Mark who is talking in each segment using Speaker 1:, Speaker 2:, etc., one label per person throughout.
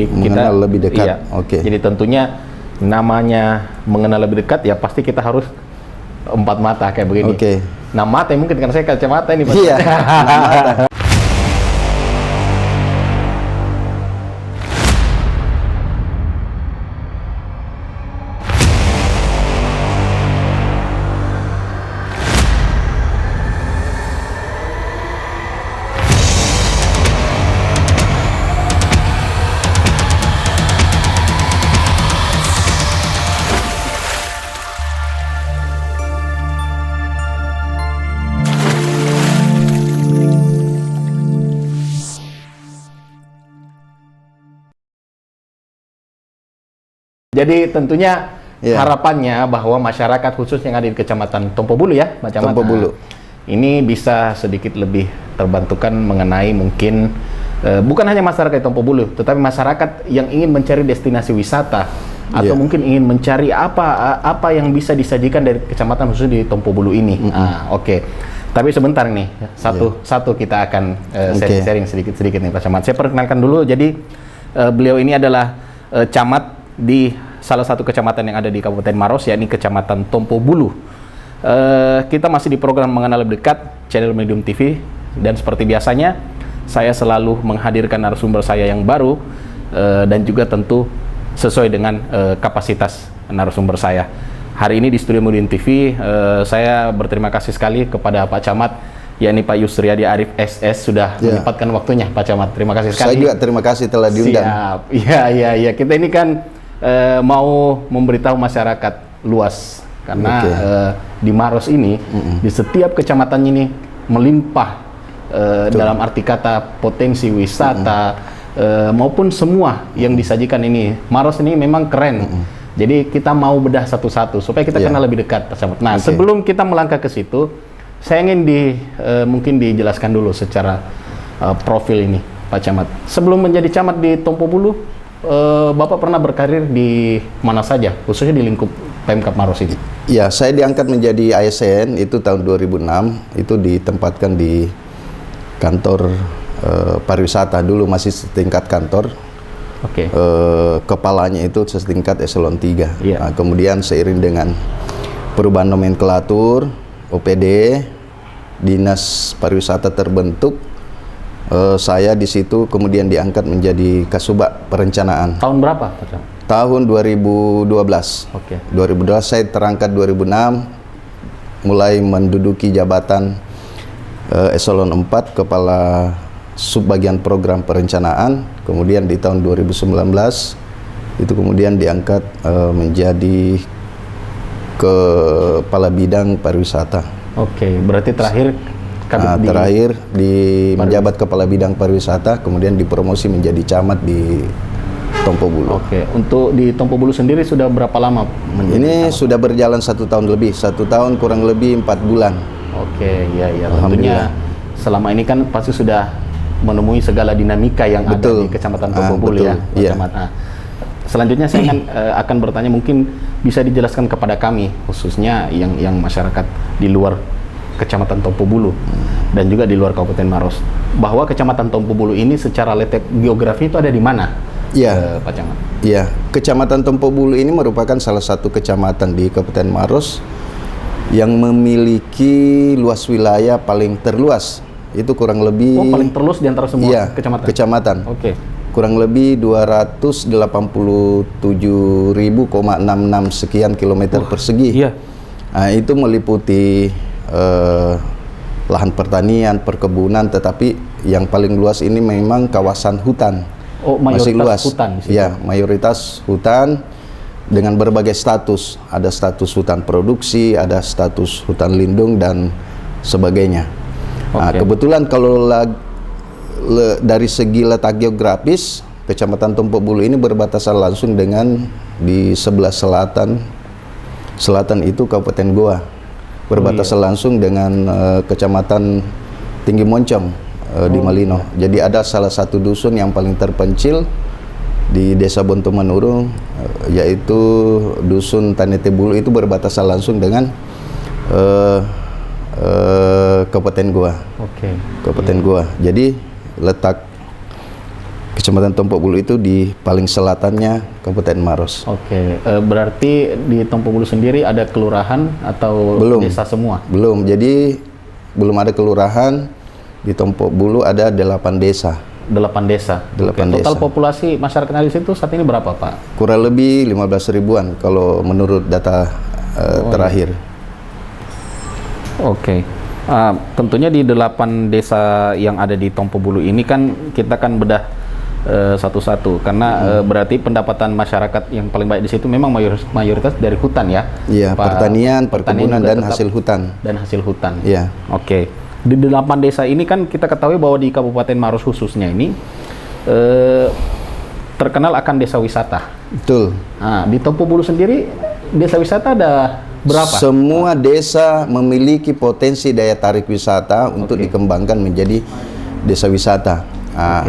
Speaker 1: mengenal lebih dekat.
Speaker 2: Iya.
Speaker 1: Oke.
Speaker 2: Jadi tentunya namanya mengenal lebih dekat ya pasti kita harus empat mata kayak begini.
Speaker 1: Oke.
Speaker 2: Nah mata mungkin karena saya kacamata ini Pak.
Speaker 1: Iya. Mata.
Speaker 2: Jadi tentunya
Speaker 1: Iya.
Speaker 2: harapannya bahwa masyarakat khusus yang ada di Kecamatan Tompo Bulu ya, Pak Camat.
Speaker 1: Tompo Bulu.
Speaker 2: Ini bisa sedikit lebih terbantukan mengenai mungkin bukan hanya masyarakat Tompo Bulu, tetapi masyarakat yang ingin mencari destinasi wisata atau
Speaker 1: Iya.
Speaker 2: mungkin ingin mencari apa yang bisa disajikan dari kecamatan khusus di Tompo Bulu ini. Oke. Tapi sebentar nih, satu kita akan sharing sedikit nih Pak Camat. Saya perkenalkan dulu. Jadi beliau ini adalah camat di salah satu kecamatan yang ada di Kabupaten Maros, yakni Kecamatan Tompo Bulu. Kita masih di program Mengenal Lebih Dekat, channel Medium TV, dan seperti biasanya saya selalu menghadirkan narasumber saya yang baru dan juga tentu sesuai dengan kapasitas narasumber saya. Hari ini di studio Medium TV saya berterima kasih sekali kepada Pak Camat, yakni Pak Yusriadi Arif SS sudah menyempatkan waktunya Pak Camat. Terima kasih sekali.
Speaker 1: Saya juga terima kasih telah diundang.
Speaker 2: Siap. Iya. Kita ini kan mau memberitahu masyarakat luas karena di Maros ini di setiap kecamatan ini melimpah dalam arti kata potensi wisata maupun semua yang disajikan ini. Maros ini memang keren. Jadi kita mau bedah satu-satu supaya kita kenal lebih dekat Pak Camat. Nah, sebelum kita melangkah ke situ, saya ingin mungkin dijelaskan dulu secara profil ini Pak Camat. Sebelum menjadi camat di Tompo Bulu, Bapak pernah berkarir di mana saja, khususnya di lingkup Pemkab Maros ini?
Speaker 1: Ya, saya diangkat menjadi ASN itu tahun 2006, itu ditempatkan di kantor pariwisata, dulu masih setingkat kantor.
Speaker 2: Oke.
Speaker 1: Kepalanya itu setingkat eselon 3.
Speaker 2: Iya.
Speaker 1: Nah, kemudian seiring dengan perubahan nomenklatur, OPD, Dinas Pariwisata terbentuk, saya di situ kemudian diangkat menjadi Kasubag Perencanaan.
Speaker 2: Tahun berapa Pak Camat?
Speaker 1: Tahun 2012.
Speaker 2: Oke.
Speaker 1: 2012 saya terangkat 2006, mulai menduduki jabatan eselon 4 kepala subbagian program perencanaan. Kemudian di tahun 2019 itu kemudian diangkat menjadi kepala bidang pariwisata.
Speaker 2: Oke, berarti terakhir
Speaker 1: terakhir menjabat kepala bidang pariwisata, kemudian dipromosi menjadi camat di Tompo Bulu.
Speaker 2: Oke, untuk di Tompo Bulu sendiri sudah berapa lama menjadi
Speaker 1: Ini
Speaker 2: camat?
Speaker 1: sudah berjalan 1 tahun lebih, 1 tahun kurang lebih 4 bulan.
Speaker 2: Oke, iya. Tentunya selama ini kan pasti sudah menemui segala dinamika yang ada di Kecamatan Tompo Bulu ya, Pak Camat. Selanjutnya saya akan bertanya, mungkin bisa dijelaskan kepada kami, khususnya yang masyarakat di luar Kecamatan Tompo Bulu dan juga di luar Kabupaten Maros, bahwa Kecamatan Tompo Bulu ini secara letak geografi itu ada di mana?
Speaker 1: Iya,
Speaker 2: Pak Camat.
Speaker 1: Iya, Kecamatan Tompo Bulu ini merupakan salah satu kecamatan di Kabupaten Maros yang memiliki luas wilayah paling terluas. Itu kurang lebih
Speaker 2: paling terluas di antara semua kecamatan. Oke.
Speaker 1: Kurang lebih 287.000,66 sekian kilometer persegi.
Speaker 2: Iya.
Speaker 1: Nah, itu meliputi lahan pertanian, perkebunan, tetapi yang paling luas ini memang kawasan hutan.
Speaker 2: Oh, mayoritas
Speaker 1: masih luas.
Speaker 2: Hutan di situ.
Speaker 1: Ya, mayoritas hutan dengan berbagai status. Ada status hutan produksi, ada status hutan lindung dan sebagainya. Nah, kebetulan kalau dari segi letak geografis, Kecamatan Tompo Bulu ini berbatasan langsung dengan di sebelah selatan itu Kabupaten Goa. Berbatasan langsung dengan Kecamatan Tinggi Moncong di Malino. Jadi ada salah satu dusun yang paling terpencil di Desa Bonto Manurung, yaitu Dusun Tanete Bulu, itu berbatasan langsung dengan Kabupaten Goa. Kabupaten Goa. Jadi letak Kecamatan Tompo Bulu itu di paling selatannya Kabupaten Maros.
Speaker 2: Oke, berarti di Tompo Bulu sendiri ada kelurahan atau desa semua?
Speaker 1: Belum, jadi belum ada kelurahan. Di Tompo Bulu ada 8 desa.
Speaker 2: 8 desa.
Speaker 1: 8
Speaker 2: Total
Speaker 1: desa.
Speaker 2: populasi masyarakat di situ saat ini berapa, Pak?
Speaker 1: Kurang lebih 15 ribuan kalau menurut data terakhir.
Speaker 2: Oke. Tentunya di 8 desa yang ada di Tompo Bulu ini kan kita kan bedah satu-satu karena berarti pendapatan masyarakat yang paling baik di situ memang mayoritas dari hutan ya.
Speaker 1: Iya, pertanian, perkebunan dan hasil hutan.
Speaker 2: Dan hasil hutan.
Speaker 1: Iya.
Speaker 2: Oke. Di 8 desa ini kan kita ketahui bahwa di Kabupaten Maros khususnya ini terkenal akan desa wisata.
Speaker 1: Betul.
Speaker 2: Nah, di Tompo Bulu sendiri desa wisata ada berapa?
Speaker 1: Semua desa memiliki potensi daya tarik wisata untuk dikembangkan menjadi desa wisata.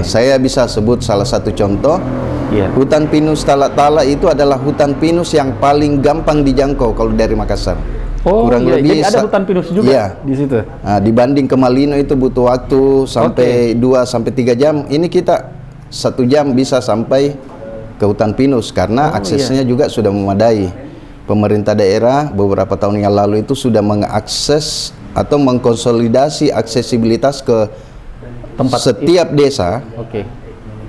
Speaker 1: Saya bisa sebut salah satu contoh. Hutan pinus Tala-Tala itu adalah hutan pinus yang paling gampang dijangkau kalau dari Makassar.
Speaker 2: Kurang lebih jadi ada hutan pinus juga di situ.
Speaker 1: Dibanding ke Malino itu butuh waktu sampai 2-3 jam. Ini kita 1 jam bisa sampai ke hutan pinus karena aksesnya juga sudah memadai. Pemerintah daerah beberapa tahun yang lalu itu sudah mengakses atau mengkonsolidasi aksesibilitas ke tempat setiap desa.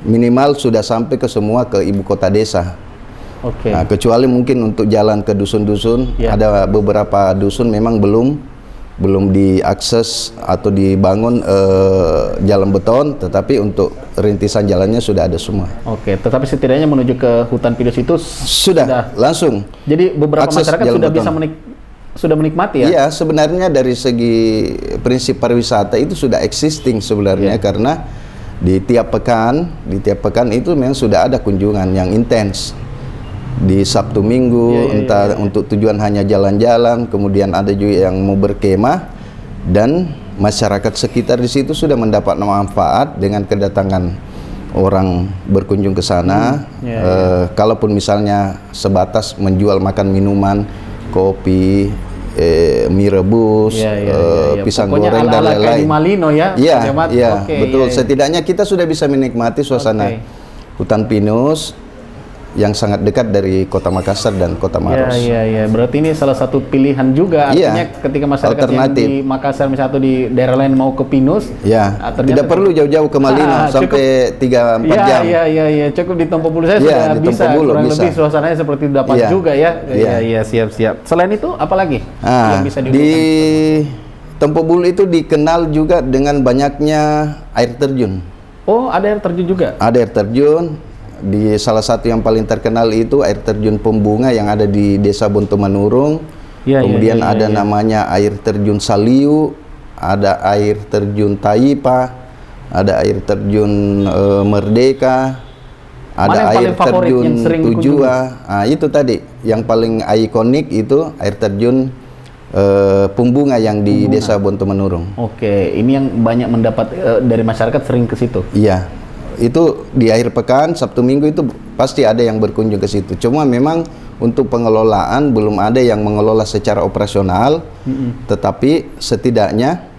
Speaker 1: Minimal sudah sampai ke semua ke ibu kota desa. Nah, kecuali mungkin untuk jalan ke dusun-dusun, ada beberapa dusun memang belum diakses atau dibangun jalan beton, tetapi untuk rintisan jalannya sudah ada semua.
Speaker 2: Tetapi setidaknya menuju ke hutan pinus itu
Speaker 1: sudah langsung.
Speaker 2: Jadi beberapa masyarakat sudah bisa sudah menikmati ya? Iya,
Speaker 1: sebenarnya dari segi prinsip pariwisata itu sudah existing sebenarnya karena di tiap pekan itu memang sudah ada kunjungan yang intens. Di Sabtu Minggu entah untuk tujuan hanya jalan-jalan, kemudian ada juga yang mau berkemah dan masyarakat sekitar di situ sudah mendapat manfaat dengan kedatangan orang berkunjung ke sana. Kalaupun misalnya sebatas menjual makan minuman, kopi, mie rebus, pisang goreng dan lain-lain.
Speaker 2: Malino ya.
Speaker 1: Betul. Setidaknya kita sudah bisa menikmati suasana hutan pinus yang sangat dekat dari Kota Makassar dan Kota Maros.
Speaker 2: Berarti ini salah satu pilihan juga. Artinya ketika masyarakat yang di Makassar misalnya atau di daerah lain mau ke pinus,
Speaker 1: tidak perlu jauh-jauh ke Malino sampai 3-4 jam.
Speaker 2: Cukup di Tompo Bulu saya sudah bisa. Kurang lebih suasananya seperti dapat juga ya. Siap. Selain itu apa lagi yang bisa dilakukan?
Speaker 1: Di Tompo Bulu itu dikenal juga dengan banyaknya air terjun.
Speaker 2: Ada air terjun juga?
Speaker 1: Ada air terjun. Di salah satu yang paling terkenal itu air terjun Pembunga yang ada di Desa Bontomanurung. Kemudian ada namanya air terjun Saliu, ada air terjun Taipa, ada air terjun Merdeka, ada air terjun Tujua. Itu tadi yang paling ikonik itu air terjun Pembunga yang di Desa Bontomanurung.
Speaker 2: Ini yang banyak mendapat dari masyarakat sering ke situ.
Speaker 1: Iya. Itu di akhir pekan, Sabtu Minggu itu pasti ada yang berkunjung ke situ. Cuma memang untuk pengelolaan belum ada yang mengelola secara operasional, tetapi setidaknya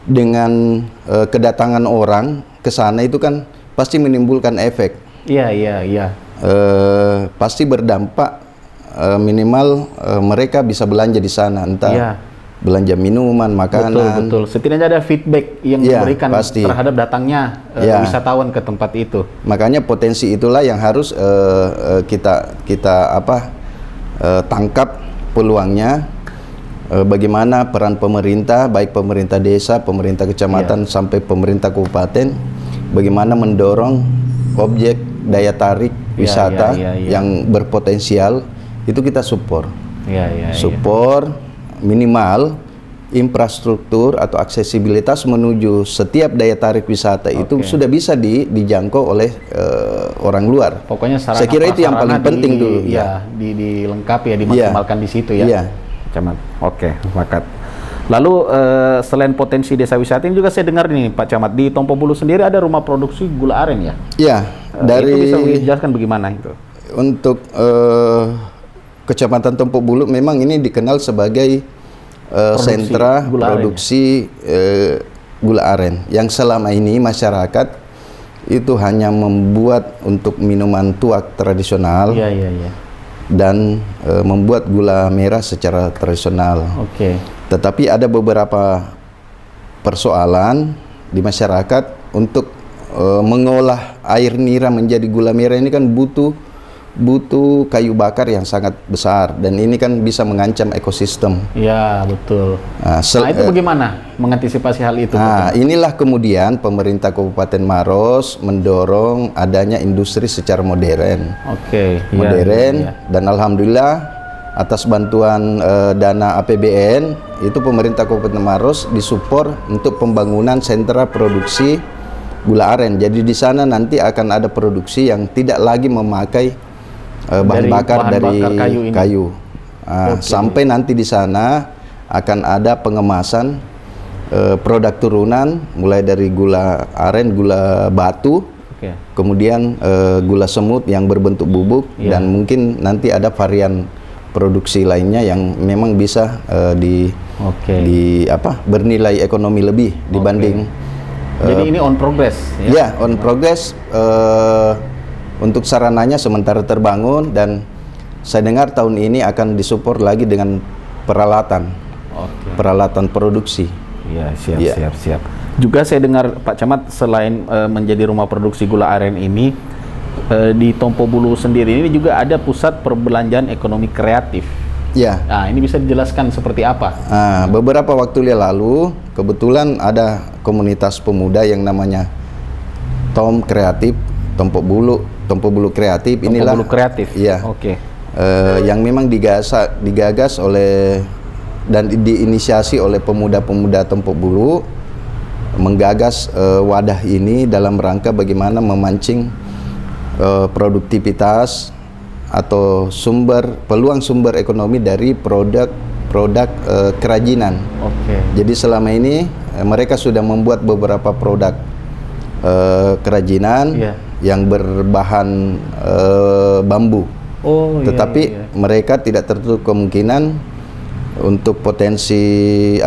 Speaker 1: dengan kedatangan orang ke sana itu kan pasti menimbulkan efek. Pasti berdampak minimal mereka bisa belanja di sana, entah belanja minuman, makanan.
Speaker 2: Betul. Setidaknya ada feedback yang diberikan terhadap datangnya wisatawan ke tempat itu.
Speaker 1: Makanya potensi itulah yang harus kita tangkap peluangnya. Bagaimana peran pemerintah, baik pemerintah desa, pemerintah kecamatan sampai pemerintah kabupaten, bagaimana mendorong objek daya tarik wisata yang berpotensial itu kita support. Support minimal infrastruktur atau aksesibilitas menuju setiap daya tarik wisata itu sudah bisa dijangkau oleh orang luar.
Speaker 2: Pokoknya
Speaker 1: saya kira itu yang paling penting dulu.
Speaker 2: Dilengkapi dimaksimalkan di situ ya. Camat. Sepakat. Lalu selain potensi desa wisata ini juga saya dengar nih Pak Camat, di Tompo Bulu sendiri ada rumah produksi gula aren ya?
Speaker 1: Dari
Speaker 2: itu bisa dijelaskan bagaimana itu?
Speaker 1: Untuk Kecamatan Tompo Bulu memang ini dikenal sebagai sentra produksi gula aren yang selama ini masyarakat itu hanya membuat untuk minuman tuak tradisional.
Speaker 2: Iya, iya, iya.
Speaker 1: Dan membuat gula merah secara tradisional.
Speaker 2: Oke.
Speaker 1: Tetapi ada beberapa persoalan di masyarakat untuk mengolah air nira menjadi gula merah ini kan butuh kayu bakar yang sangat besar, dan ini kan bisa mengancam ekosistem.
Speaker 2: Ya, betul. Nah, itu bagaimana mengantisipasi hal itu?
Speaker 1: Nah, inilah kemudian pemerintah Kabupaten Maros mendorong adanya industri secara modern.
Speaker 2: Oke.
Speaker 1: Modern, ya. Dan alhamdulillah atas bantuan dana APBN itu pemerintah Kabupaten Maros disupport untuk pembangunan sentra produksi gula aren. Jadi di sana nanti akan ada produksi yang tidak lagi memakai bahan bakar dari kayu. Sampai nanti di sana akan ada pengemasan produk turunan mulai dari gula aren, gula batu, kemudian gula semut yang berbentuk bubuk, dan mungkin nanti ada varian produksi lainnya yang memang bisa bernilai ekonomi lebih dibanding.
Speaker 2: Jadi ini on progress.
Speaker 1: Ya, on progress. Untuk sarananya sementara terbangun, dan saya dengar tahun ini akan disupport lagi dengan peralatan, peralatan produksi.
Speaker 2: Ya, siap. Juga saya dengar Pak Camat, selain menjadi rumah produksi gula aren ini, di Tompo Bulu sendiri ini juga ada pusat perbelanjaan ekonomi kreatif.
Speaker 1: Ya.
Speaker 2: Nah, ini bisa dijelaskan seperti apa?
Speaker 1: Beberapa waktu lalu kebetulan ada komunitas pemuda yang namanya Tom Kreatif, Tompo Bulu Kreatif. Inilah
Speaker 2: Tompo Bulu Kreatif.
Speaker 1: Iya.
Speaker 2: Oke.
Speaker 1: Yang memang digagas oleh dan diinisiasi oleh pemuda-pemuda Tompo Bulu, menggagas wadah ini dalam rangka bagaimana memancing produktivitas atau peluang sumber ekonomi dari produk kerajinan.
Speaker 2: Oke.
Speaker 1: Jadi selama ini mereka sudah membuat beberapa produk kerajinan yang berbahan bambu. Tetapi mereka tidak tertutup kemungkinan untuk potensi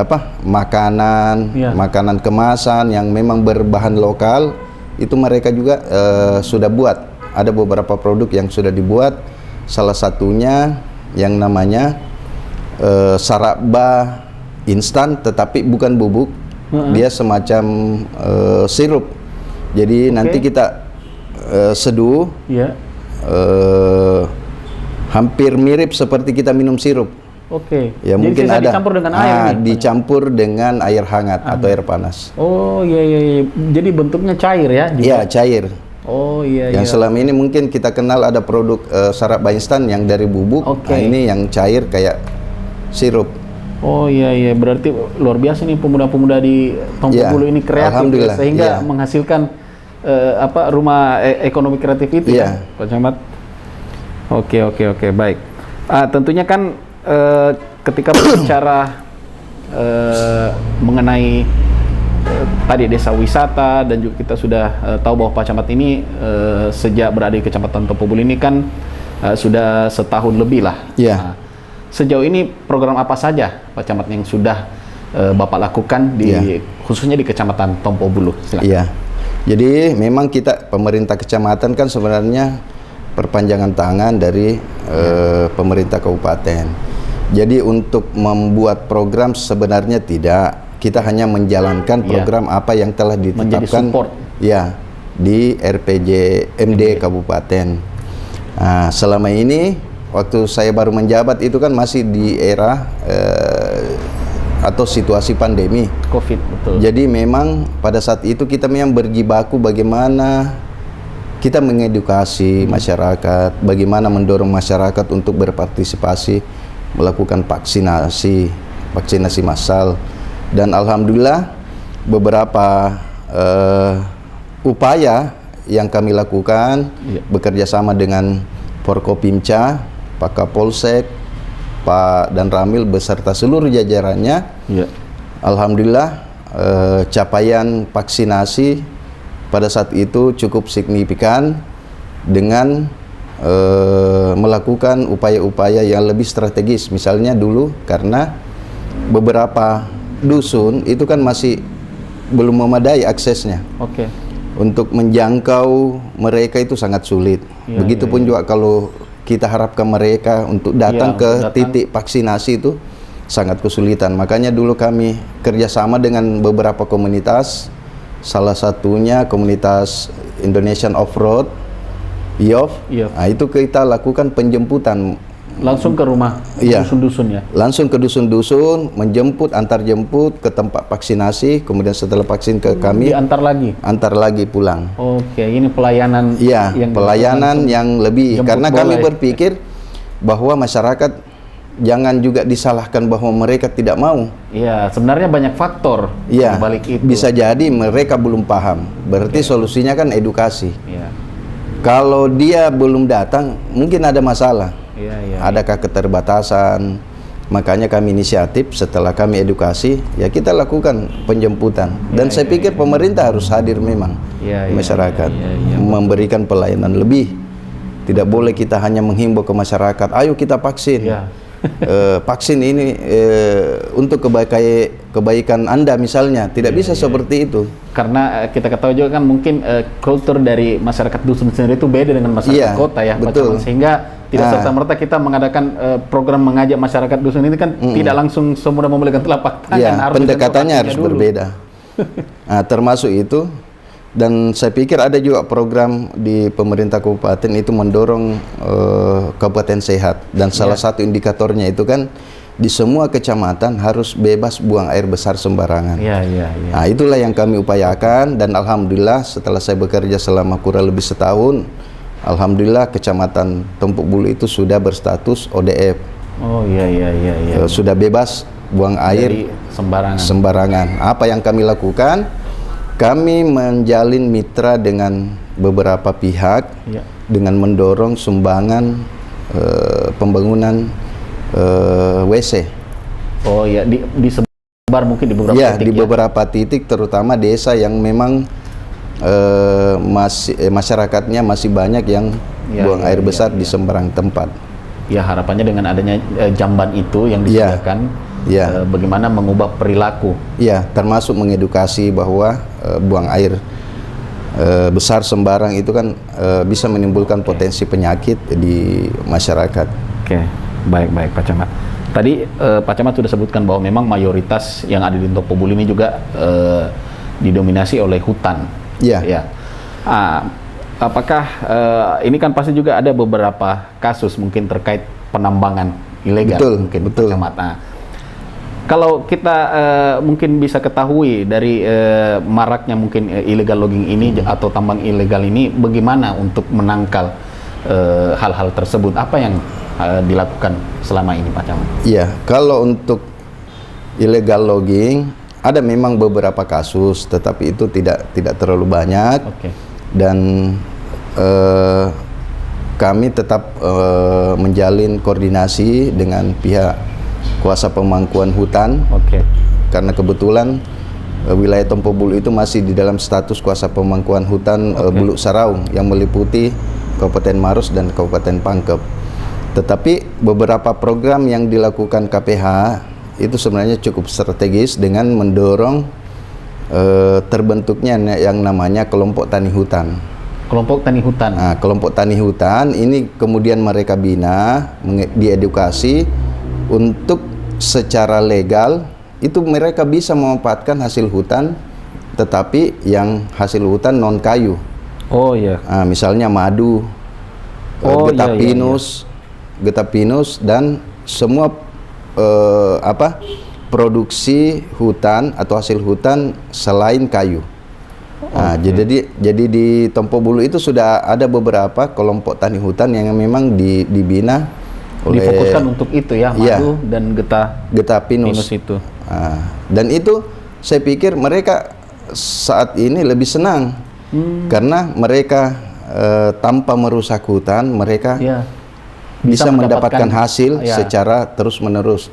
Speaker 1: makanan kemasan yang memang berbahan lokal, itu mereka juga sudah buat. Ada beberapa produk yang sudah dibuat, salah satunya yang namanya saraba instan, tetapi bukan bubuk, dia semacam sirup. Jadi nanti kita seduh, hampir mirip seperti kita minum sirup.
Speaker 2: Oke.
Speaker 1: Ya,
Speaker 2: jadi
Speaker 1: mungkin ada
Speaker 2: dicampur dengan air.
Speaker 1: Dicampur dengan air hangat atau air panas.
Speaker 2: Oh iya. Jadi bentuknya cair ya?
Speaker 1: Iya, cair.
Speaker 2: Oh iya.
Speaker 1: Yang selama ini mungkin kita kenal ada produk saraba instan yang dari bubuk. Nah, ini yang cair kayak sirup.
Speaker 2: Oh iya. Berarti luar biasa nih pemuda-pemuda di Tompo Bulu ini kreatif, sehingga menghasilkan rumah ekonomi kreatif itu ya, Pak Camat. Oke, baik. Tentunya kan ketika berbicara mengenai tadi desa wisata, dan juga kita sudah tahu bahwa Pak Camat ini sejak berada di Kecamatan Tompo Bulu ini kan sudah setahun lebih lah. Sejauh ini program apa saja Pak Camat yang sudah Bapak lakukan khususnya di Kecamatan Tompo Bulu? Silakan.
Speaker 1: Jadi memang kita pemerintah kecamatan kan sebenarnya perpanjangan tangan dari pemerintah kabupaten. Jadi untuk membuat program sebenarnya tidak, kita hanya menjalankan program apa yang telah ditetapkan di RPJ MD kabupaten. Nah, selama ini waktu saya baru menjabat itu kan masih di era atau situasi pandemi
Speaker 2: COVID, betul.
Speaker 1: Jadi memang pada saat itu kita memang berjibaku bagaimana kita mengedukasi masyarakat, bagaimana mendorong masyarakat untuk berpartisipasi melakukan vaksinasi massal, dan alhamdulillah beberapa upaya yang kami lakukan bekerja sama dengan Forkopimca, Pak Kapolsek, Pak Dan Ramil beserta seluruh jajarannya. Alhamdulillah capaian vaksinasi pada saat itu cukup signifikan dengan melakukan upaya-upaya yang lebih strategis. Misalnya dulu karena beberapa dusun itu kan masih belum memadai aksesnya. untuk menjangkau mereka itu sangat sulit.
Speaker 2: Ya,
Speaker 1: Begitupun juga kalau kita harapkan mereka untuk datang ke titik vaksinasi itu sangat kesulitan. Makanya dulu kami kerjasama dengan beberapa komunitas, salah satunya komunitas Indonesian Off-Road, IOF. Nah, itu kita lakukan penjemputan
Speaker 2: langsung ke rumah dusun-dusun ya?
Speaker 1: Langsung ke dusun-dusun, menjemput, antar jemput ke tempat vaksinasi, kemudian setelah vaksin ke kami
Speaker 2: diantar lagi?
Speaker 1: Antar lagi pulang.
Speaker 2: Oke, ini pelayanan
Speaker 1: yang pelayanan yang lebih, karena kami berpikir bahwa masyarakat jangan juga disalahkan bahwa mereka tidak mau.
Speaker 2: Iya, sebenarnya banyak faktor di balik itu.
Speaker 1: Bisa jadi mereka belum paham, berarti solusinya kan edukasi. Kalau dia belum datang, mungkin ada masalah. Adakah keterbatasan? Makanya kami inisiatif setelah kami edukasi, ya kita lakukan penjemputan. Dan saya pikir pemerintah harus hadir memang masyarakat, memberikan pelayanan lebih. Tidak boleh kita hanya menghimbau ke masyarakat, ayo kita vaksin. Vaksin ini untuk kebaikan Anda misalnya, tidak bisa seperti itu.
Speaker 2: Karena kita ketahui juga kan mungkin kultur dari masyarakat dusun sendiri itu beda dengan masyarakat kota ya,
Speaker 1: betul.
Speaker 2: Sehingga tidak serta-merta kita mengadakan program mengajak masyarakat dusun ini kan tidak langsung semudah membelikan telapak tangan.
Speaker 1: Pendekatannya harus berbeda. Nah, termasuk itu. Dan saya pikir ada juga program di pemerintah kabupaten itu mendorong kabupaten sehat. Dan salah satu indikatornya itu kan di semua kecamatan harus bebas buang air besar sembarangan. Nah, itulah yang kami upayakan, dan alhamdulillah setelah saya bekerja selama kurang lebih setahun, alhamdulillah kecamatan Tompok Bulu itu sudah berstatus ODF. Sudah bebas buang air sembarangan. Apa yang kami lakukan? Kami menjalin mitra dengan beberapa pihak dengan mendorong sumbangan pembangunan WC.
Speaker 2: Disebar mungkin di beberapa titik.
Speaker 1: Di beberapa titik, terutama desa yang memang masyarakatnya masih banyak yang buang air besar di sembarang tempat.
Speaker 2: Ya, harapannya dengan adanya jamban itu yang disediakan, bagaimana mengubah perilaku.
Speaker 1: Termasuk mengedukasi bahwa buang air besar sembarang itu kan bisa menimbulkan potensi penyakit di masyarakat.
Speaker 2: Baik Pak Camat. Tadi Pak Camat sudah sebutkan bahwa memang mayoritas yang ada di Tompok Bulu ini juga didominasi oleh hutan. Apakah ini kan pasti juga ada beberapa kasus mungkin terkait penambangan ilegal,
Speaker 1: betul.
Speaker 2: Camat. Kalau kita mungkin bisa ketahui dari maraknya mungkin illegal logging ini atau tambang ilegal ini, bagaimana untuk menangkal hal-hal tersebut? Apa yang dilakukan selama ini, Pak Camat?
Speaker 1: Kalau untuk illegal logging ada memang beberapa kasus, tetapi itu tidak terlalu banyak. Dan kami tetap menjalin koordinasi dengan pihak kuasa pemangkuan hutan, karena kebetulan wilayah Tompok Bulu itu masih di dalam status kuasa pemangkuan hutan Bulu Saraung yang meliputi Kabupaten Maros dan Kabupaten Pangkep. Tetapi beberapa program yang dilakukan KPH itu sebenarnya cukup strategis dengan mendorong terbentuknya yang namanya kelompok tani hutan.
Speaker 2: Kelompok tani hutan.
Speaker 1: Nah, kelompok tani hutan ini kemudian mereka bina, diedukasi untuk secara legal itu mereka bisa memanfaatkan hasil hutan, tetapi yang hasil hutan non kayu. Misalnya madu, getah pinus dan semua produksi hutan atau hasil hutan selain kayu. Jadi di Tompok Bulu itu sudah ada beberapa kelompok tani hutan yang memang dibina
Speaker 2: difokuskan untuk itu madu dan getah pinus itu.
Speaker 1: Dan itu saya pikir mereka saat ini lebih senang karena mereka tanpa merusak hutan, mereka bisa mendapatkan hasil secara terus-menerus.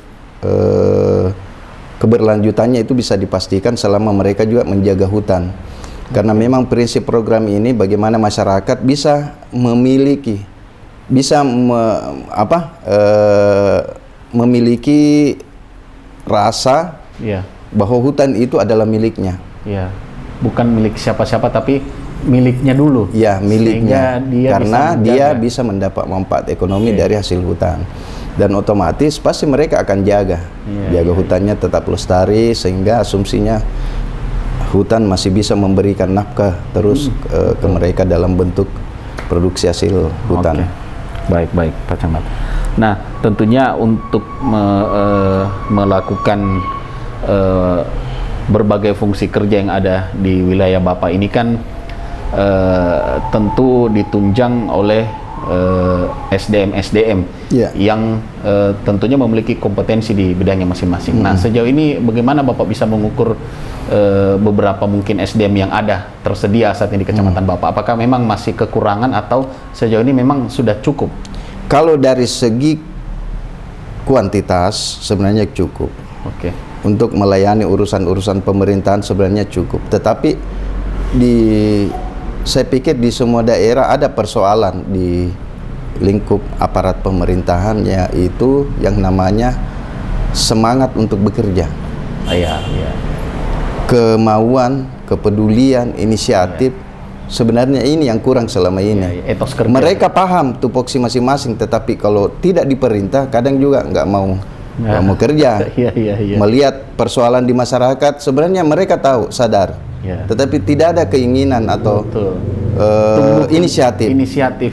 Speaker 1: Keberlanjutannya itu bisa dipastikan selama mereka juga menjaga hutan. Karena memang prinsip program ini bagaimana masyarakat bisa memiliki, memiliki rasa bahwa hutan itu adalah miliknya.
Speaker 2: Bukan milik siapa-siapa, tapi miliknya dulu.
Speaker 1: Ya, miliknya.
Speaker 2: Dia
Speaker 1: karena dia bisa mendapat manfaat ekonomi dari hasil hutan. Dan otomatis pasti mereka akan jaga hutannya tetap lestari, sehingga asumsinya hutan masih bisa memberikan nafkah terus ke mereka dalam bentuk produksi hasil hutan.
Speaker 2: Baik Pak Camat. Nah, tentunya untuk melakukan berbagai fungsi kerja yang ada di wilayah Bapak ini kan tentu ditunjang oleh SDM yang tentunya memiliki kompetensi di bidangnya masing-masing. Nah, sejauh ini bagaimana Bapak bisa mengukur beberapa mungkin SDM yang ada tersedia saat ini di Kecamatan Bapak? Apakah memang masih kekurangan atau sejauh ini memang sudah cukup?
Speaker 1: Kalau dari segi kuantitas sebenarnya cukup. Untuk melayani urusan-urusan pemerintahan sebenarnya cukup. Tetapi saya pikir di semua daerah ada persoalan di lingkup aparat pemerintahan, yaitu yang namanya semangat untuk bekerja. Kemauan, kepedulian, inisiatif, sebenarnya ini yang kurang selama ini.
Speaker 2: Etos kerja.
Speaker 1: Mereka paham tupoksi masing-masing, tetapi kalau tidak diperintah kadang juga nggak mau kerja. Melihat persoalan di masyarakat, sebenarnya mereka tahu, sadar. Tetapi tidak ada keinginan atau inisiatif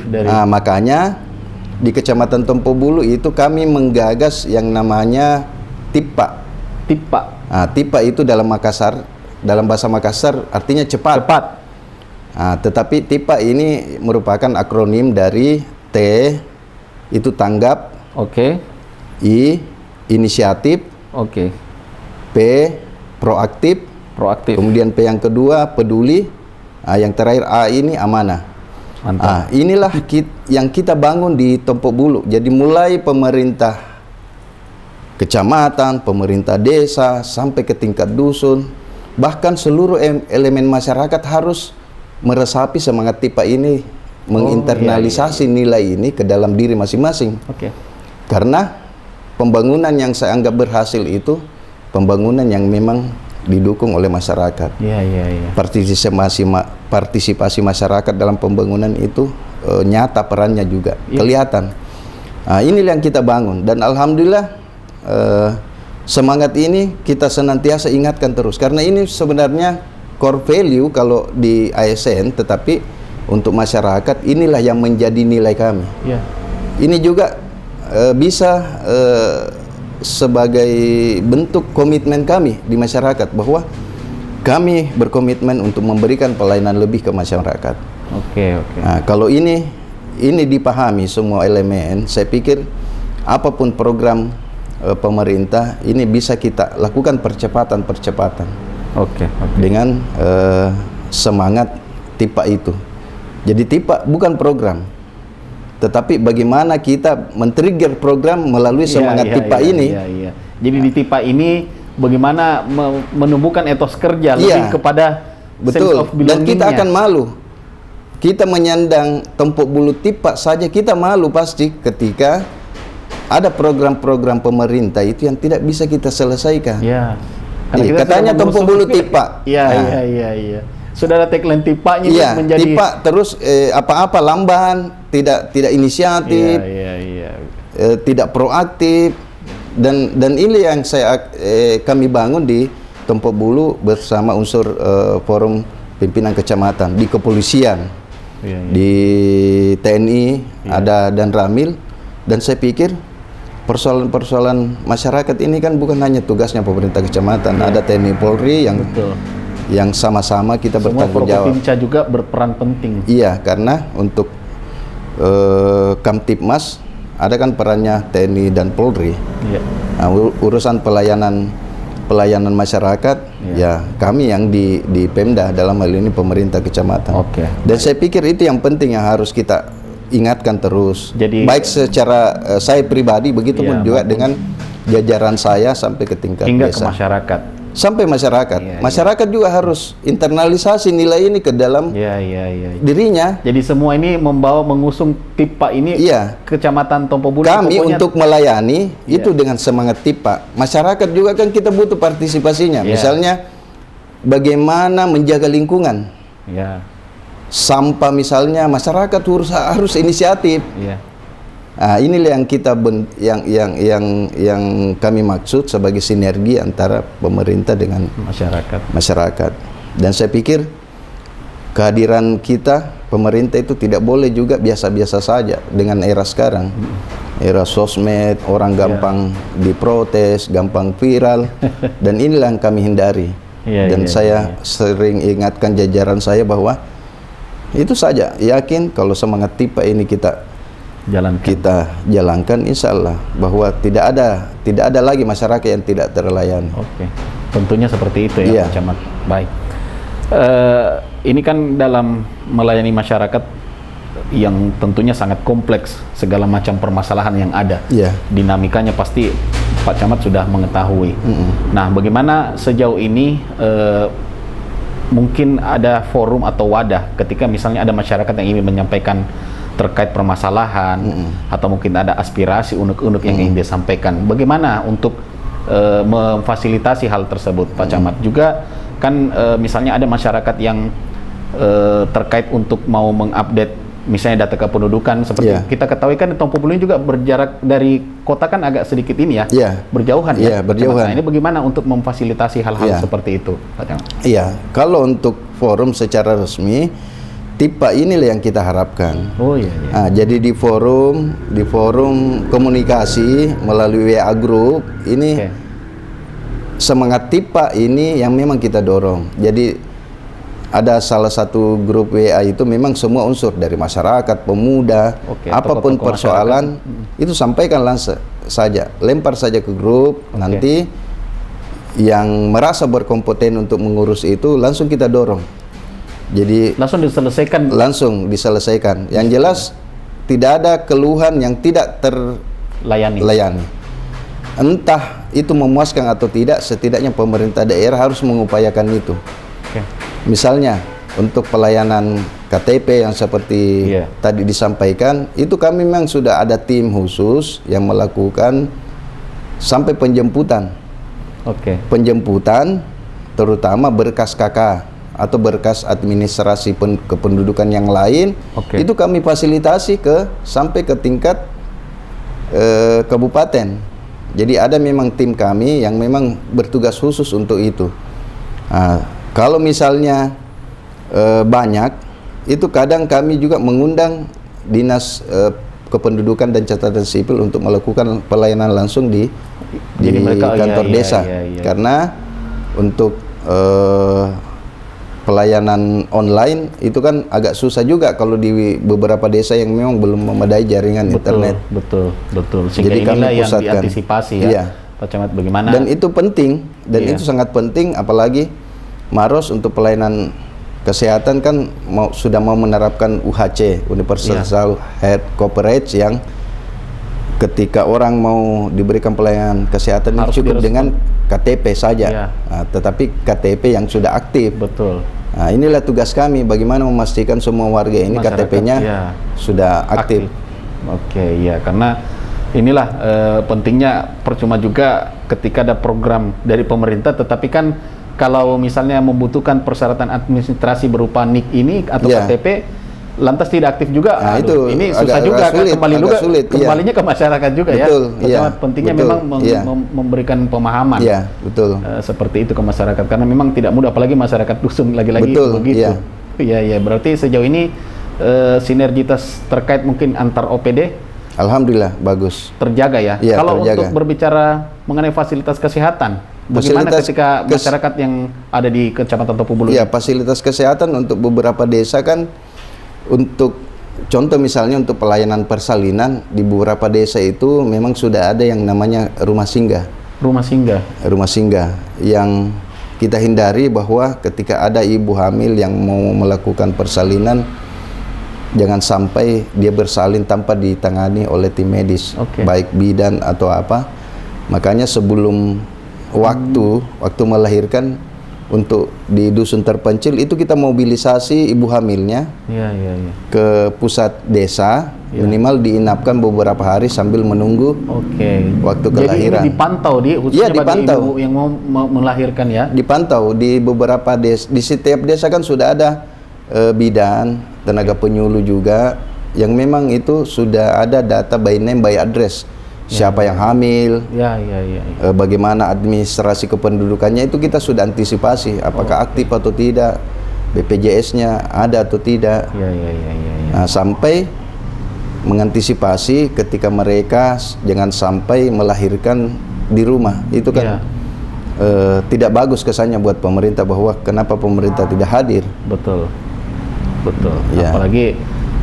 Speaker 1: dari. Nah, makanya di Kecamatan Tompobulu itu kami menggagas yang namanya TIPA. Nah, TIPA itu dalam bahasa Makassar artinya cepat. Nah, tetapi TIPA ini merupakan akronim dari T itu tanggap, I inisiatif, P proaktif, kemudian P yang kedua peduli, yang terakhir A ini amanah. Inilah yang kita bangun di Tompobulu. Jadi mulai pemerintah kecamatan, pemerintah desa, sampai ke tingkat dusun, bahkan seluruh elemen masyarakat harus meresapi semangat TIPA ini, menginternalisasi nilai ini ke dalam diri masing-masing. Karena pembangunan yang saya anggap berhasil itu pembangunan yang memang didukung oleh masyarakat. Partisipasi masyarakat dalam pembangunan itu nyata perannya juga kelihatan. Inilah yang kita bangun, dan alhamdulillah semangat ini kita senantiasa ingatkan terus, karena ini sebenarnya core value kalau di ASN, tetapi untuk masyarakat inilah yang menjadi nilai kami. Ini juga bisa sebagai bentuk komitmen kami di masyarakat, bahwa kami berkomitmen untuk memberikan pelayanan lebih ke masyarakat. Nah, kalau ini dipahami semua elemen, saya pikir apapun program pemerintah ini bisa kita lakukan percepatan dengan semangat TIPA itu. Jadi TIPA bukan program, tetapi bagaimana kita men-trigger program melalui semangat TIPA ini.
Speaker 2: Jadi di TIPA ini bagaimana menumbuhkan etos kerja lebih kepada sense of belonging-nya.
Speaker 1: Dan kita akan malu. Kita menyandang Tompobulu TIPA saja kita malu pasti ketika ada program-program pemerintah itu yang tidak bisa kita selesaikan. Katanya Tompobulu TIPA.
Speaker 2: Sudah ada tagline TIPA-nya menjadi
Speaker 1: TIPA terus apa-apa lamban, tidak inisiatif, tidak proaktif, dan ini yang kami bangun di Tompobulu bersama unsur forum pimpinan kecamatan, di kepolisian, di TNI ada dan Ramil, dan saya pikir persoalan-persoalan masyarakat ini kan bukan hanya tugasnya pemerintah kecamatan, ada TNI Polri yang sama-sama kita bertanggung jawab.
Speaker 2: Semua juga berperan penting.
Speaker 1: Karena untuk Kamtipmas ada kan perannya TNI dan Polri. Nah, urusan pelayanan masyarakat, kami yang di Pemda, dalam hal ini pemerintah kecamatan. Dan saya pikir itu yang penting yang harus kita ingatkan terus. Jadi, baik secara saya pribadi, begitu pun juga dengan jajaran saya sampai ke tingkat
Speaker 2: hingga
Speaker 1: desa.
Speaker 2: Ke masyarakat.
Speaker 1: Sampai masyarakat. Masyarakat juga harus internalisasi nilai ini ke dalam dirinya.
Speaker 2: Jadi semua ini mengusung TIPA ini Kecamatan Tompobulu.
Speaker 1: Kami untuk melayani itu dengan semangat TIPA. Masyarakat juga kan kita butuh partisipasinya. Misalnya bagaimana menjaga lingkungan. sampah misalnya, masyarakat harus inisiatif.
Speaker 2: Iya.
Speaker 1: Nah, inilah yang kita yang kami maksud sebagai sinergi antara pemerintah dengan masyarakat. Dan saya pikir kehadiran kita pemerintah itu tidak boleh juga biasa-biasa saja dengan era sekarang. Era sosmed, orang gampang diprotes, gampang viral, dan inilah yang kami hindari. Dan saya sering ingatkan jajaran saya bahwa itu saja, yakin kalau semangat TIPA ini kita jalankan, insya Allah bahwa tidak ada lagi masyarakat yang tidak terlayani.
Speaker 2: Oke, tentunya seperti itu ya, Pak Camat. Baik. Ini kan dalam melayani masyarakat yang tentunya sangat kompleks, segala macam permasalahan yang ada. Dinamikanya pasti Pak Camat sudah mengetahui. Nah, bagaimana sejauh ini mungkin ada forum atau wadah ketika misalnya ada masyarakat yang ingin menyampaikan terkait permasalahan atau mungkin ada aspirasi unek-unek yang ingin disampaikan. Bagaimana untuk memfasilitasi hal tersebut, Pak Camat? Juga kan misalnya ada masyarakat yang terkait untuk mau mengupdate misalnya data kependudukan seperti kita ketahui kan Tompobulu juga berjarak dari kota kan agak sedikit ini berjauhan berjauhan. Nah, ini bagaimana untuk memfasilitasi hal-hal seperti itu, Pak Camat?
Speaker 1: Iya, kalau untuk forum secara resmi TIPA inilah yang kita harapkan. Nah, jadi di forum komunikasi melalui WA group ini semangat TIPA ini yang memang kita dorong. Jadi ada salah satu grup WA itu memang semua unsur dari masyarakat, pemuda, apapun persoalan itu sampaikan langsung saja, lempar saja ke grup. Nanti yang merasa berkompeten untuk mengurus itu langsung kita dorong. Jadi langsung diselesaikan. Yang jelas tidak ada keluhan yang tidak terlayani. Entah itu memuaskan atau tidak, setidaknya pemerintah daerah harus mengupayakan itu. Misalnya untuk pelayanan KTP yang seperti tadi disampaikan, itu kami memang sudah ada tim khusus yang melakukan sampai penjemputan. Penjemputan terutama berkas KK atau berkas administrasi kependudukan yang lain, itu kami fasilitasi sampai ke tingkat kabupaten. Jadi ada memang tim kami yang memang bertugas khusus untuk itu. Nah, kalau misalnya banyak, itu kadang kami juga mengundang dinas kependudukan dan catatan sipil untuk melakukan pelayanan langsung di kantor desa. Karena untuk pelayanan online itu kan agak susah juga kalau di beberapa desa yang memang belum memadai jaringan internet.
Speaker 2: Betul.
Speaker 1: Jadi kami pusatkan.
Speaker 2: Yang diantisipasi Pak Camat, bagaimana?
Speaker 1: Dan itu penting, itu sangat penting, apalagi Maros untuk pelayanan kesehatan kan sudah mau menerapkan UHC, Universal Health Coverage, yang ketika orang mau diberikan pelayanan kesehatan harus cukup dengan KTP saja. Nah, tetapi KTP yang sudah aktif. Nah, inilah tugas kami, bagaimana memastikan semua warga ini KTP-nya sudah aktif.
Speaker 2: Karena inilah pentingnya, percuma juga ketika ada program dari pemerintah, tetapi kan kalau misalnya membutuhkan persyaratan administrasi berupa NIK ini atau KTP, lantas tidak aktif juga, ini susah juga, kembalinya ke masyarakat juga. Pentingnya memang memberikan pemahaman seperti itu ke masyarakat, karena memang tidak mudah, apalagi masyarakat dusun lagi-lagi begitu. Berarti sejauh ini sinergitas terkait mungkin antar OPD
Speaker 1: alhamdulillah bagus,
Speaker 2: terjaga ya. Kalau untuk berbicara mengenai fasilitas kesehatan, bagaimana ketika masyarakat yang ada di Kecamatan Tompobulu?
Speaker 1: Fasilitas kesehatan untuk beberapa desa kan, untuk contoh misalnya untuk pelayanan persalinan di beberapa desa itu memang sudah ada yang namanya rumah singgah. Rumah singgah yang kita hindari bahwa ketika ada ibu hamil yang mau melakukan persalinan, jangan sampai dia bersalin tanpa ditangani oleh tim medis, baik bidan atau apa. Makanya sebelum waktu melahirkan, untuk di dusun terpencil itu kita mobilisasi ibu hamilnya ke pusat desa, minimal diinapkan beberapa hari sambil menunggu waktu kelahiran.
Speaker 2: Jadi ini dipantau khususnya bagi ibu yang mau melahirkan ya?
Speaker 1: Dipantau di beberapa desa, di setiap desa kan sudah ada bidan, tenaga penyuluh juga, yang memang itu sudah ada data by name by address, siapa yang hamil, bagaimana administrasi kependudukannya, itu kita sudah antisipasi, apakah aktif atau tidak, BPJS-nya ada atau tidak. Nah, sampai mengantisipasi ketika mereka jangan sampai melahirkan di rumah. Itu kan tidak bagus kesannya buat pemerintah, bahwa kenapa pemerintah tidak hadir.
Speaker 2: Betul. Apalagi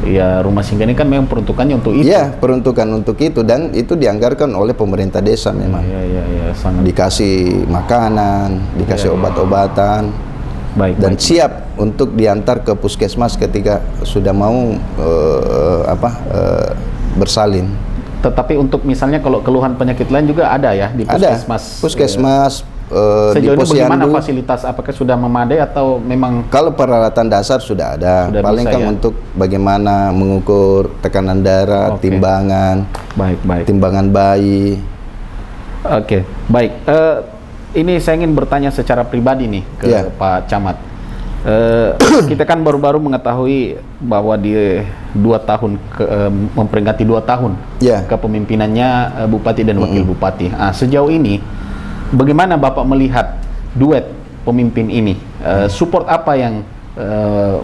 Speaker 2: ya rumah singgah ini kan memang peruntukannya untuk itu.
Speaker 1: Iya, peruntukan untuk itu, dan itu dianggarkan oleh pemerintah desa memang.
Speaker 2: Sangat.
Speaker 1: Dikasih makanan, dikasih obat-obatan, dan siap untuk diantar ke puskesmas ketika sudah mau bersalin.
Speaker 2: Tetapi untuk misalnya kalau keluhan penyakit lain juga ada ya di puskesmas.
Speaker 1: Ada puskesmas.
Speaker 2: Sejauh ini bagaimana fasilitas? Apakah sudah memadai atau memang?
Speaker 1: Kalau peralatan dasar sudah ada. Paling kan untuk bagaimana mengukur tekanan darah, timbangan, timbangan bayi.
Speaker 2: Oke, baik. Ini saya ingin bertanya secara pribadi nih ke Pak Camat. Kita kan baru-baru mengetahui bahwa di 2 tahun memperingati 2 tahun kepemimpinannya Bupati dan Wakil Bupati. Sejauh ini bagaimana Bapak melihat duet pemimpin ini? Support apa yang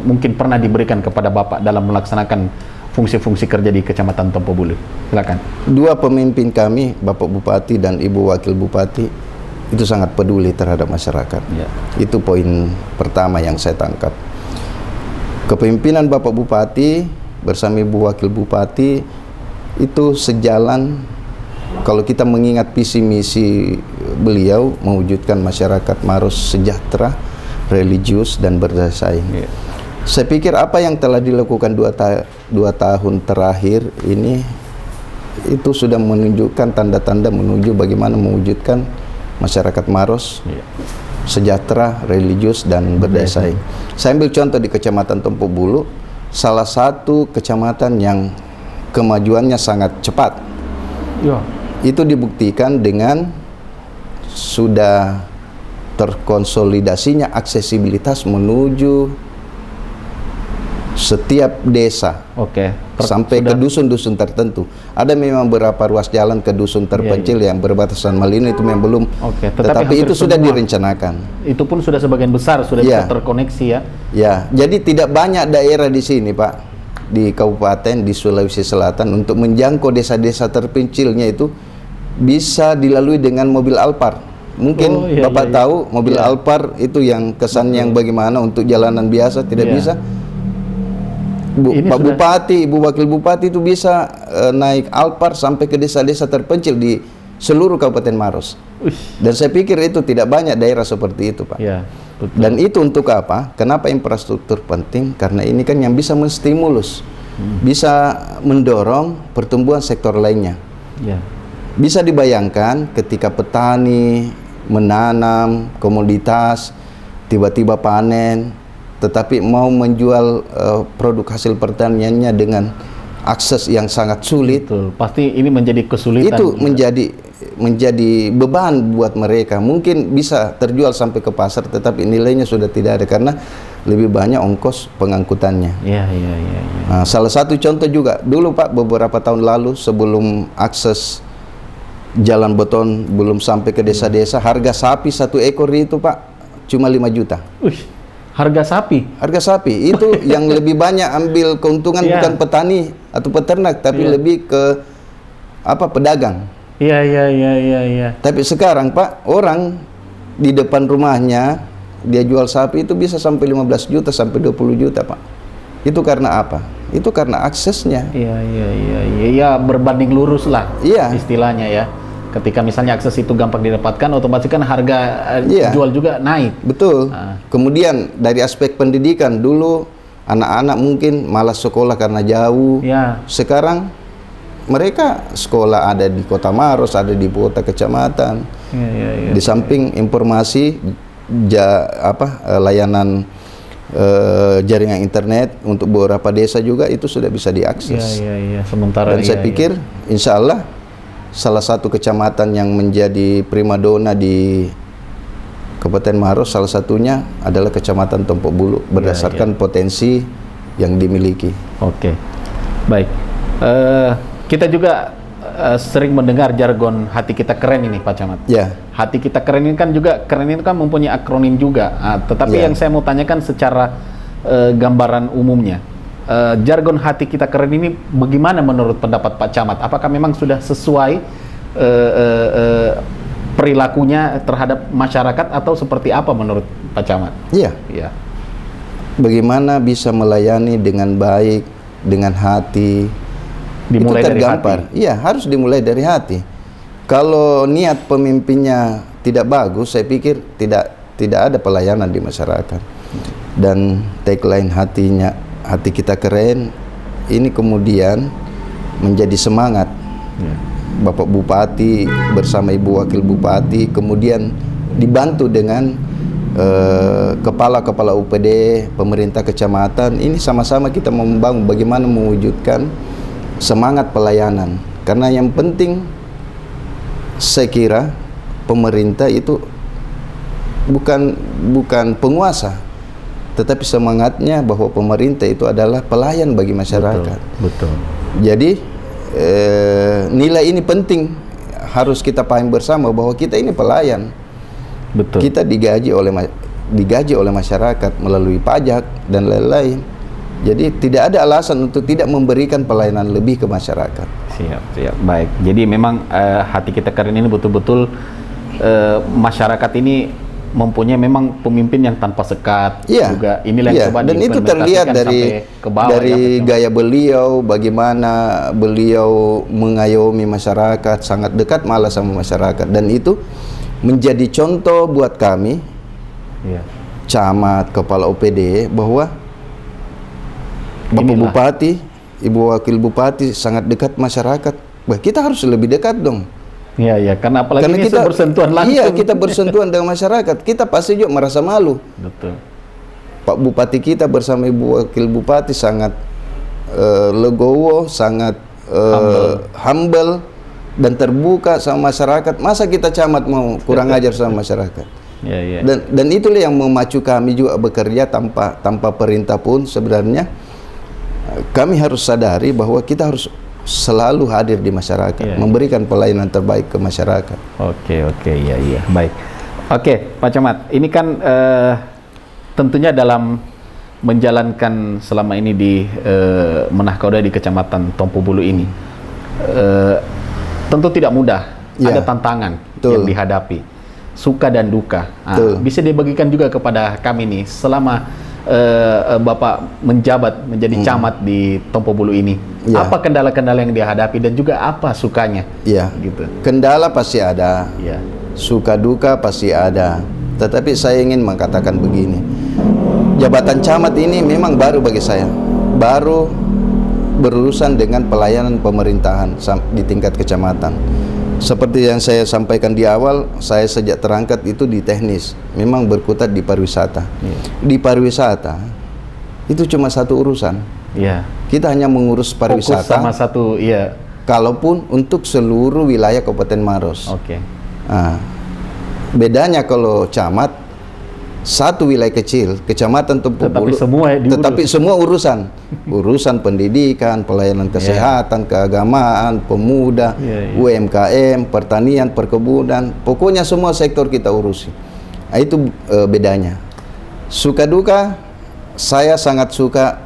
Speaker 2: mungkin pernah diberikan kepada Bapak dalam melaksanakan fungsi-fungsi kerja di Kecamatan Tompobulu? Silakan.
Speaker 1: Dua pemimpin kami, Bapak Bupati dan Ibu Wakil Bupati, itu sangat peduli terhadap masyarakat. Itu poin pertama yang saya tangkap. Kepemimpinan Bapak Bupati bersama Ibu Wakil Bupati itu sejalan. Kalau kita mengingat visi misi beliau mewujudkan masyarakat Maros sejahtera, religius, dan bersaing. Saya pikir apa yang telah dilakukan 2 tahun terakhir ini itu sudah menunjukkan tanda-tanda menuju bagaimana mewujudkan masyarakat Maros sejahtera, religius, dan bersaing. Saya ambil contoh di Kecamatan Tompobulu, salah satu kecamatan yang kemajuannya sangat cepat. Itu dibuktikan dengan sudah terkonsolidasinya aksesibilitas menuju setiap desa, sampai ke dusun-dusun tertentu. Ada memang beberapa ruas jalan ke dusun terpencil yang berbatasan Malino itu memang belum, tetapi itu sudah direncanakan.
Speaker 2: Itu pun sudah sebagian besar sudah bisa terkoneksi
Speaker 1: ya. Jadi tidak banyak daerah di sini, Pak, di kabupaten di Sulawesi Selatan untuk menjangkau desa-desa terpencilnya itu bisa dilalui dengan mobil Alphard. Mungkin Bapak tahu mobil Alphard itu yang kesan yang bagaimana untuk jalanan biasa tidak bisa. Pak Bupati, Ibu Wakil Bupati itu bisa naik Alphard sampai ke desa-desa terpencil di seluruh Kabupaten Maros. Dan saya pikir itu tidak banyak daerah seperti itu, Pak. Dan itu untuk apa? Kenapa infrastruktur penting? Karena ini kan yang bisa menstimulus, bisa mendorong pertumbuhan sektor lainnya. Bisa dibayangkan ketika petani menanam komoditas, tiba-tiba panen, tetapi mau menjual produk hasil pertaniannya dengan akses yang sangat sulit.
Speaker 2: Pasti ini menjadi kesulitan.
Speaker 1: Itu menjadi beban buat mereka. Mungkin bisa terjual sampai ke pasar, tetapi nilainya sudah tidak ada karena lebih banyak ongkos pengangkutannya. Nah, salah satu contoh juga dulu, Pak, beberapa tahun lalu sebelum akses jalan beton belum sampai ke desa-desa, harga sapi 1 ekor itu, Pak, cuma 5 juta.
Speaker 2: Harga sapi?
Speaker 1: Harga sapi itu yang lebih banyak ambil keuntungan bukan petani atau peternak, tapi lebih ke pedagang. Tapi sekarang, Pak, orang di depan rumahnya dia jual sapi itu bisa sampai 15 juta sampai 20 juta, Pak. Itu karena apa? Itu karena aksesnya.
Speaker 2: Berbanding lurus lah istilahnya ya. Ketika misalnya akses itu gampang didapatkan, otomatis kan harga jual juga naik. Betul.
Speaker 1: Kemudian dari aspek pendidikan, dulu anak-anak mungkin malas sekolah karena jauh. Sekarang mereka sekolah ada di Kota Maros, ada di kota kecamatan. Di samping informasi layanan jaringan internet untuk beberapa desa juga itu sudah bisa diakses.
Speaker 2: Sementara
Speaker 1: dan saya pikir insya Allah salah satu kecamatan yang menjadi primadona di Kabupaten Maros salah satunya adalah Kecamatan Tompok Bulu berdasarkan potensi yang dimiliki.
Speaker 2: Oke, baik. Kita juga sering mendengar jargon hati kita keren ini, Pak Camat.
Speaker 1: Ya.
Speaker 2: Hati kita keren ini kan juga, keren itu kan mempunyai akronim juga. Tetapi yang saya mau tanyakan secara gambaran umumnya, jargon hati kita keren ini bagaimana menurut pendapat Pak Camat? Apakah memang sudah sesuai perilakunya terhadap masyarakat atau seperti apa menurut Pak Camat?
Speaker 1: Iya.
Speaker 2: Iya. Bagaimana
Speaker 1: bisa melayani dengan baik, dengan hati?
Speaker 2: Dimulai
Speaker 1: itu tergampar. Iya, harus dimulai dari hati. Kalau niat pemimpinnya tidak bagus, saya pikir tidak ada pelayanan di masyarakat. Dan tagline hati kita keren, ini kemudian menjadi semangat. Bapak Bupati bersama Ibu Wakil Bupati, kemudian dibantu dengan kepala-kepala UPD, pemerintah kecamatan, ini sama-sama kita membangun bagaimana mewujudkan semangat pelayanan. Karena yang penting saya kira pemerintah itu bukan penguasa, tetapi semangatnya bahwa pemerintah itu adalah pelayan bagi masyarakat.
Speaker 2: Betul. Jadi
Speaker 1: nilai ini penting, harus kita paham bersama bahwa kita ini pelayan.
Speaker 2: Betul.
Speaker 1: Kita digaji oleh masyarakat melalui pajak dan lain-lain. Jadi tidak ada alasan untuk tidak memberikan pelayanan lebih ke masyarakat.
Speaker 2: Siap. Baik. Jadi memang hati kita keren ini betul-betul masyarakat ini mempunyai memang pemimpin yang tanpa sekat.
Speaker 1: Iya.
Speaker 2: Juga inilah yang coba
Speaker 1: dan itu terlihat dari gaya beliau, bagaimana beliau mengayomi masyarakat, sangat dekat malah sama masyarakat, dan itu menjadi contoh buat kami, camat, kepala OPD, bahwa Bapak Bupati, Ibu Wakil Bupati sangat dekat masyarakat. Bah, kita harus lebih dekat dong.
Speaker 2: Iya, karena apalagi karena kita bersentuhan langsung.
Speaker 1: Iya, kita bersentuhan dengan masyarakat. Kita pasti juga merasa malu.
Speaker 2: Betul.
Speaker 1: Pak Bupati kita bersama Ibu Wakil Bupati sangat legowo, sangat humble dan terbuka sama masyarakat. Masa kita camat mau kurang ajar sama masyarakat?
Speaker 2: Iya.
Speaker 1: Dan itulah yang memacu kami juga bekerja tanpa perintah pun. Sebenarnya kami harus sadari bahwa kita harus selalu hadir di masyarakat, memberikan pelayanan terbaik ke masyarakat.
Speaker 2: Oke, iya, baik. Oke, Pak Camat, ini kan tentunya dalam menjalankan selama ini di Menahkoda di Kecamatan Tompo Bulu ini, tentu tidak mudah, ada tantangan yang dihadapi, suka dan duka. Bisa dibagikan juga kepada kami nih selama Bapak menjabat menjadi camat di Tompo Bulu ini. Apa kendala-kendala yang dihadapi dan juga apa sukanya?
Speaker 1: Gitu. Kendala pasti ada, suka duka pasti ada. Tetapi saya ingin mengatakan begini, jabatan camat ini memang baru bagi saya, baru berurusan dengan pelayanan pemerintahan di tingkat kecamatan. Seperti yang saya sampaikan di awal, saya sejak terangkat itu di teknis, memang berkutat di pariwisata. Di pariwisata itu cuma satu urusan. Kita hanya mengurus pariwisata.
Speaker 2: Fokus sama satu,
Speaker 1: kalaupun untuk seluruh wilayah Kabupaten Maros. Bedanya kalau camat satu wilayah kecil, Kecamatan Tompo Bulu, tetapi semua urusan pendidikan, pelayanan kesehatan, keagamaan, pemuda, UMKM, pertanian, perkebunan, pokoknya semua sektor kita urusi. Itu bedanya. Suka duka, saya sangat suka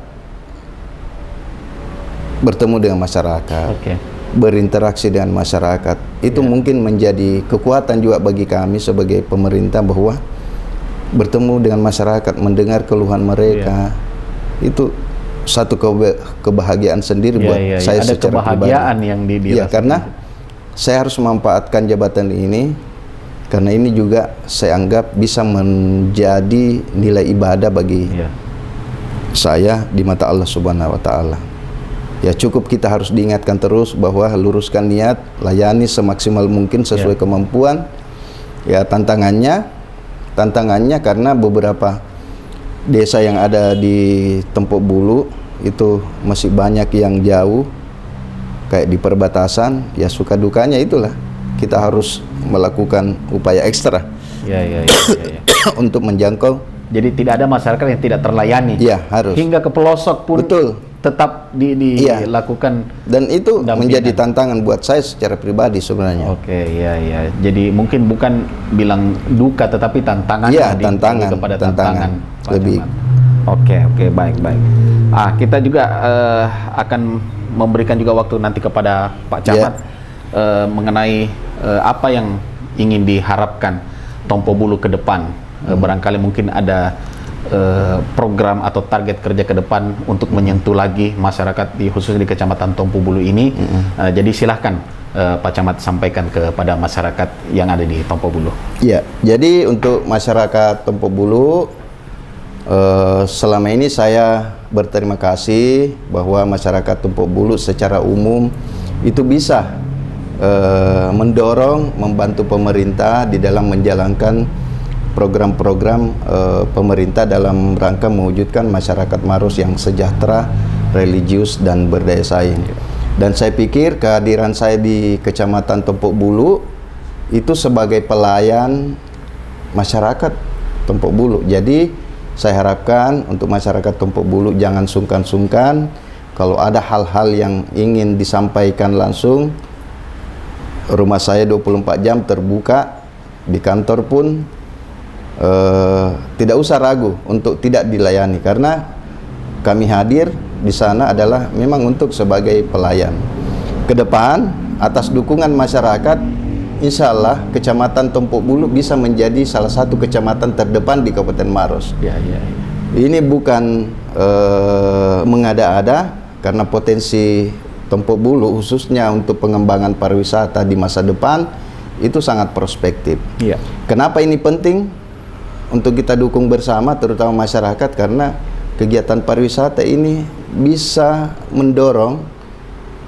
Speaker 1: bertemu dengan masyarakat, berinteraksi dengan masyarakat. Itu mungkin menjadi kekuatan juga bagi kami sebagai pemerintah, bahwa bertemu dengan masyarakat, mendengar keluhan mereka, itu satu kebahagiaan sendiri buat saya
Speaker 2: ada
Speaker 1: secara
Speaker 2: kebahagiaan
Speaker 1: pribadi.
Speaker 2: Yang dirasakan.
Speaker 1: Karena saya harus memanfaatkan jabatan ini, karena ini juga saya anggap bisa menjadi nilai ibadah bagi saya di mata Allah Subhanahu wa Ta'ala. Ya, cukup kita harus diingatkan terus bahwa luruskan niat, layani semaksimal mungkin sesuai kemampuan. Ya, tantangannya karena beberapa desa yang ada di Tompo Bulu itu masih banyak yang jauh, kayak di perbatasan. Ya, suka dukanya itulah kita harus melakukan upaya ekstra
Speaker 2: Ya.
Speaker 1: untuk menjangkau.
Speaker 2: Jadi tidak ada masyarakat yang tidak terlayani.
Speaker 1: Iya, harus.
Speaker 2: Hingga ke pelosok pun
Speaker 1: Betul.
Speaker 2: tetap
Speaker 1: Iya.
Speaker 2: dilakukan.
Speaker 1: Dan itu
Speaker 2: dampingan.
Speaker 1: menjadi tantangan buat saya secara pribadi sebenarnya.
Speaker 2: Oke, ya. Jadi mungkin bukan bilang duka, tetapi tantangan.
Speaker 1: Iya, tantangan.
Speaker 2: Kepada tantangan. Pak
Speaker 1: Lebih.
Speaker 2: Camat. Oke, baik. Kita juga akan memberikan juga waktu nanti kepada Pak Camat mengenai apa yang ingin diharapkan Tompo Bulu ke depan. Barangkali mungkin ada program atau target kerja ke depan untuk menyentuh lagi masyarakat khususnya di Kecamatan Tompo Bulu ini. Jadi silahkan Pak Camat sampaikan kepada masyarakat yang ada di Tompo Bulu.
Speaker 1: Ya, jadi untuk masyarakat Tompo Bulu, selama ini saya berterima kasih bahwa masyarakat Tompo Bulu secara umum itu bisa mendorong, membantu pemerintah di dalam menjalankan program-program pemerintah dalam rangka mewujudkan masyarakat Maros yang sejahtera, religius, dan berdaya saing. Dan saya pikir kehadiran saya di Kecamatan Tompo Bulu itu sebagai pelayan masyarakat Tompo Bulu. Jadi saya harapkan untuk masyarakat Tompo Bulu jangan sungkan-sungkan kalau ada hal-hal yang ingin disampaikan langsung. Rumah saya 24 jam terbuka, di kantor pun tidak usah ragu untuk tidak dilayani, karena kami hadir di sana adalah memang untuk sebagai pelayan. Ke depan, atas dukungan masyarakat, insya Allah Kecamatan Tompo Bulu bisa menjadi salah satu kecamatan terdepan di Kabupaten Maros.
Speaker 2: Ya.
Speaker 1: Ini bukan mengada-ada, karena potensi Tompo Bulu khususnya untuk pengembangan pariwisata di masa depan itu sangat prospektif.
Speaker 2: Iya.
Speaker 1: Kenapa ini penting untuk kita dukung bersama, terutama masyarakat, karena kegiatan pariwisata ini bisa mendorong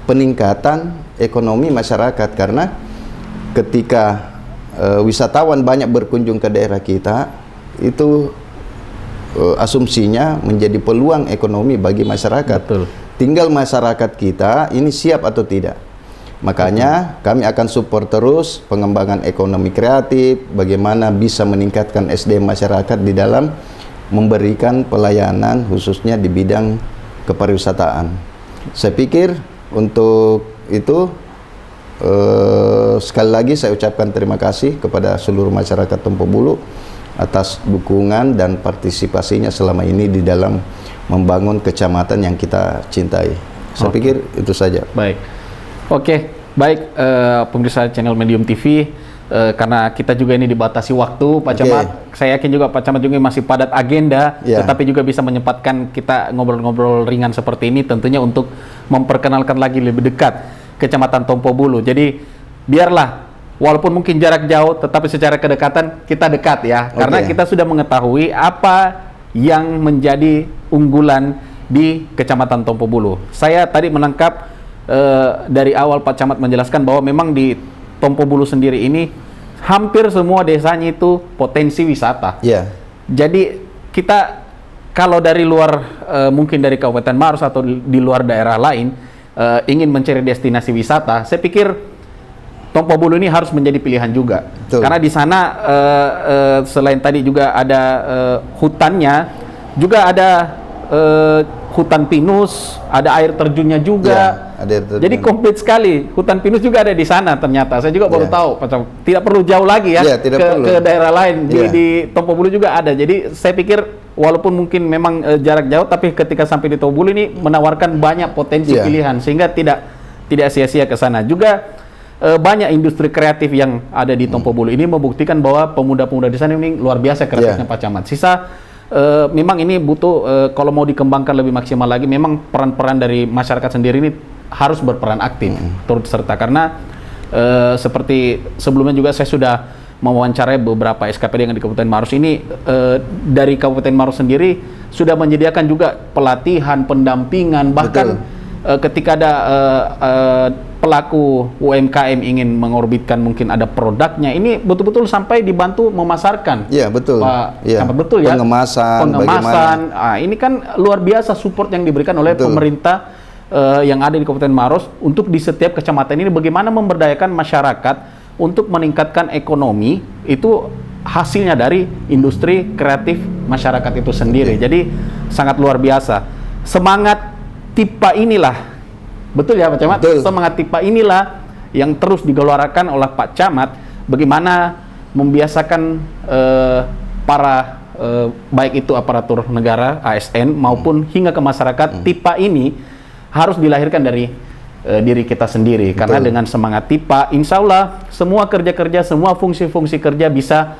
Speaker 1: peningkatan ekonomi masyarakat, karena ketika wisatawan banyak berkunjung ke daerah kita, itu asumsinya menjadi peluang ekonomi bagi masyarakat.
Speaker 2: Betul.
Speaker 1: Tinggal masyarakat kita ini siap atau tidak. Makanya kami akan support terus pengembangan ekonomi kreatif, bagaimana bisa meningkatkan SDM masyarakat di dalam memberikan pelayanan khususnya di bidang kepariwisataan. Saya pikir untuk itu sekali lagi saya ucapkan terima kasih kepada seluruh masyarakat Tompo Bulu atas dukungan dan partisipasinya selama ini di dalam membangun kecamatan yang kita cintai. Saya pikir itu saja.
Speaker 2: Baik. Oke, baik pemirsa channel Medium TV, karena kita juga ini dibatasi waktu, Pak Camat. Saya yakin juga Pak Camat juga masih padat agenda, tetapi juga bisa menyempatkan kita ngobrol-ngobrol ringan seperti ini, tentunya untuk memperkenalkan lagi lebih dekat Kecamatan Tompo Bulu. Jadi biarlah walaupun mungkin jarak jauh, tetapi secara kedekatan kita dekat ya, karena kita sudah mengetahui apa yang menjadi unggulan di Kecamatan Tompo Bulu. Saya tadi menangkap dari awal Pak Camat menjelaskan bahwa memang di Tompo Bulu sendiri ini hampir semua desanya itu potensi wisata. Jadi kita kalau dari luar mungkin dari Kabupaten Maros atau di luar daerah lain ingin mencari destinasi wisata, saya pikir Tompo Bulu ini harus menjadi pilihan juga. Betul. Karena di sana selain tadi juga ada hutannya, juga ada hutan pinus, ada air terjunnya juga. Ada air terjun. Jadi komplit sekali. Hutan pinus juga ada di sana ternyata. Saya juga baru tahu. Tidak perlu jauh lagi ya ke daerah lain. Di Tompo Bulu juga ada. Jadi saya pikir walaupun mungkin memang jarak jauh, tapi ketika sampai di Tompo Bulu ini menawarkan banyak potensi pilihan, sehingga tidak sia-sia ke sana. Juga banyak industri kreatif yang ada di Tompo Bulu ini membuktikan bahwa pemuda-pemuda di sana ini luar biasa kreatifnya Pak Camat. Memang ini butuh kalau mau dikembangkan lebih maksimal lagi, memang peran-peran dari masyarakat sendiri ini harus berperan aktif turut serta, karena seperti sebelumnya juga saya sudah mewawancarai beberapa SKPD yang di Kabupaten Maros ini. Dari Kabupaten Maros sendiri sudah menyediakan juga pelatihan, pendampingan, bahkan ketika ada pelaku UMKM ingin mengorbitkan mungkin ada produknya, ini betul-betul sampai dibantu memasarkan. Iya, betul. Pak Camat, betul ya. Pengemasan. Ini kan luar biasa support yang diberikan oleh pemerintah yang ada di Kabupaten Maros untuk di setiap kecamatan ini, bagaimana memberdayakan masyarakat untuk meningkatkan ekonomi itu hasilnya dari industri kreatif masyarakat itu sendiri. Jadi sangat luar biasa. Semangat TIPA inilah, betul ya Pak Camat?
Speaker 1: Betul.
Speaker 2: Semangat TIPA inilah yang terus digelorakan oleh Pak Camat, bagaimana membiasakan para baik itu aparatur negara, ASN maupun hingga ke masyarakat. TIPA ini harus dilahirkan dari diri kita sendiri. Karena dengan semangat TIPA, insya Allah semua kerja-kerja, semua fungsi-fungsi kerja bisa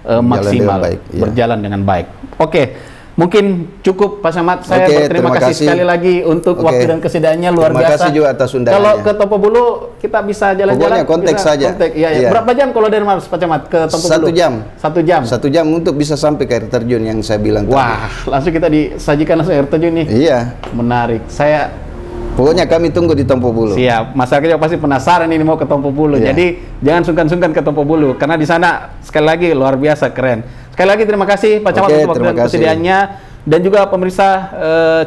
Speaker 2: maksimal, berjalan dengan baik. Oke, mungkin cukup Pak Camat. Saya berterima kasih sekali lagi untuk waktu dan kesediaannya, luar biasa.
Speaker 1: Terima kasih juga atas undangannya.
Speaker 2: Kalau ke Tompo Bulu kita bisa jalan-jalan.
Speaker 1: Pokoknya kontak saja.
Speaker 2: Iya. Berapa jam kalau dari Mas Pak Camat ke Tompo Bulu?
Speaker 1: 1 jam.
Speaker 2: 1 jam.
Speaker 1: 1 jam untuk bisa sampai ke air terjun yang saya bilang tadi.
Speaker 2: Wah, langsung kita disajikan langsung air terjun nih.
Speaker 1: Iya.
Speaker 2: Menarik.
Speaker 1: Pokoknya kami tunggu di Tompo Bulu.
Speaker 2: Siap. Masyarakat juga pasti penasaran ini mau ke Tompo Bulu.
Speaker 1: Iya.
Speaker 2: Jadi jangan sungkan-sungkan ke Tompo Bulu karena di sana sekali lagi luar biasa keren. Sekali lagi terima kasih Pak Camat untuk waktu dan kesediaannya, dan juga pemirsa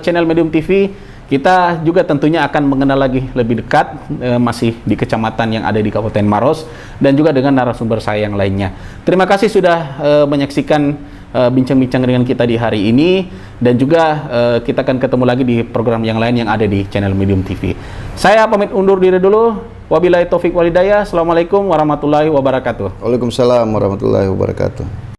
Speaker 2: channel Medium TV. Kita juga tentunya akan mengenal lagi lebih dekat masih di kecamatan yang ada di Kabupaten Maros dan juga dengan narasumber saya yang lainnya. Terima kasih sudah menyaksikan bincang-bincang dengan kita di hari ini, dan juga kita akan ketemu lagi di program yang lain yang ada di channel Medium TV. Saya pamit undur diri dulu. Wabillahi taufik walhidayah. Assalamualaikum warahmatullahi wabarakatuh.
Speaker 1: Waalaikumsalam warahmatullahi wabarakatuh.